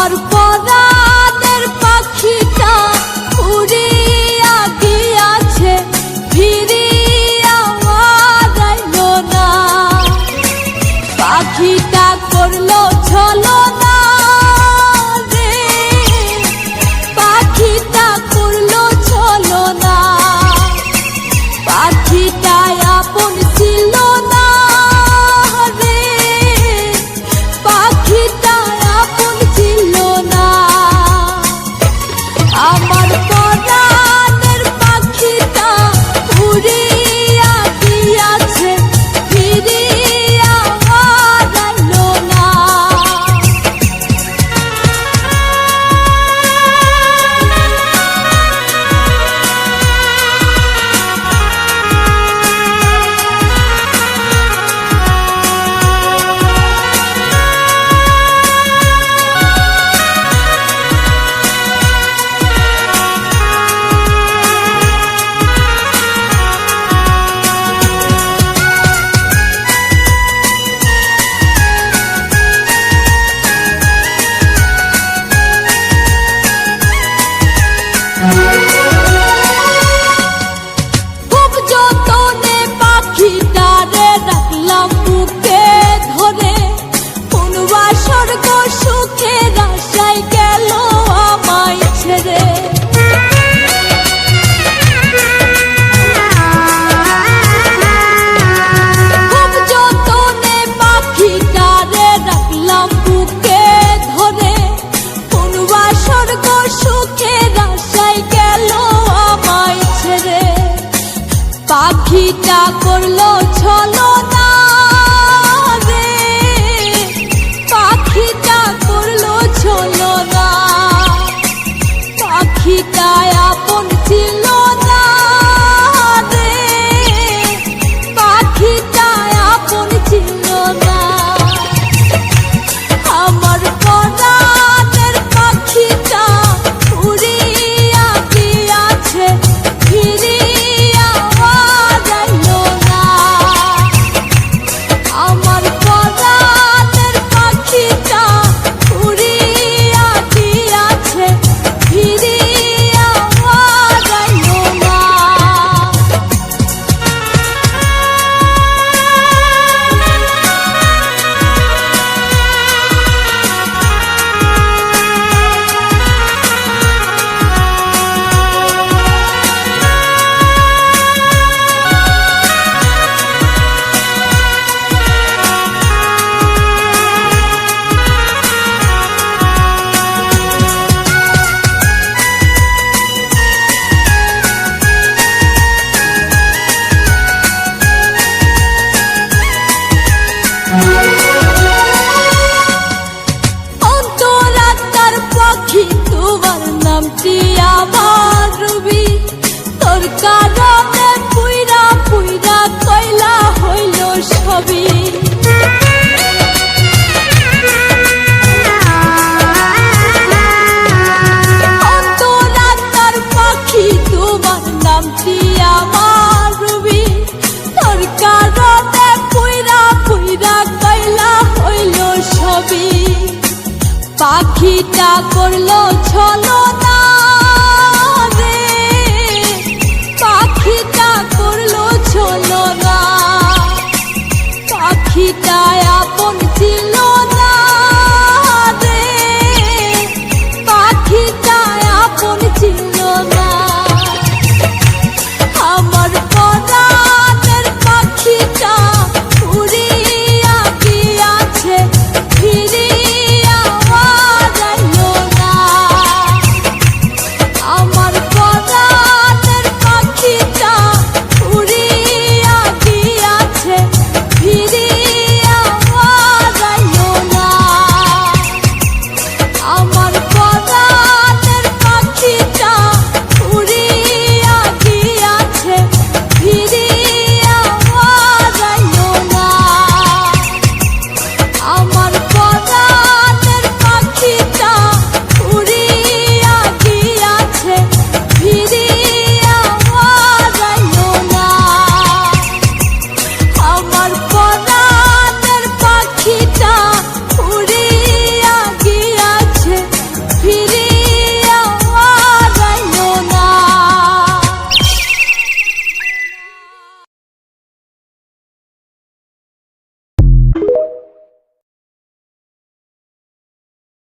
আমার পরাণের পাখিটা উড়িয়া গিয়াছে, ফিরিয়া আইলো না। পাখিটা করলো ছলনা রে, পাখিটা করলো ছলনা। পাখিটা আপন ছিল না রে, পাখিটা আপন ছিল না। আমার পরাণের পাখিটা উড়িয়া গিয়াছে, ফিরিয়া আইলো না। খুব যতনে পাখিটারে রাখলাম বুকে ধরে, কোন বাসর্গ সুখের আশায় গেল আমায় ছেড়ে। খুব যতনে পাখিটারে রাখলাম বুকে ধরে, কোন বাসর্গ সুখের আশায় গেল আমায় ছেড়ে। পাখিটা করলো ছলনা রে, পাখিটা করলো ছলনা। পাখিটা আপন ছিল না রে, পাখিটা আপন ছিল না। আমার পরাণের পাখিটা উড়িয়া গিয়াছে, ফিরিয়া আইলো না। আমার পরাণের পাখিটা উড়িয়া গিয়াছে, ফিরিয়া আইলো না। অন্তরাত্মার পাখি তোমার নামটি আমার রবি, তোর কারণে পুইরা পুইরা কয়লা হইল সবই। অন্তরাত্মার পাখি তোমার নামটি আমার রবি, তোর কারণে পুইরা পুইরা কয়লা হইল সবই। পাখিটা করলো ছলনা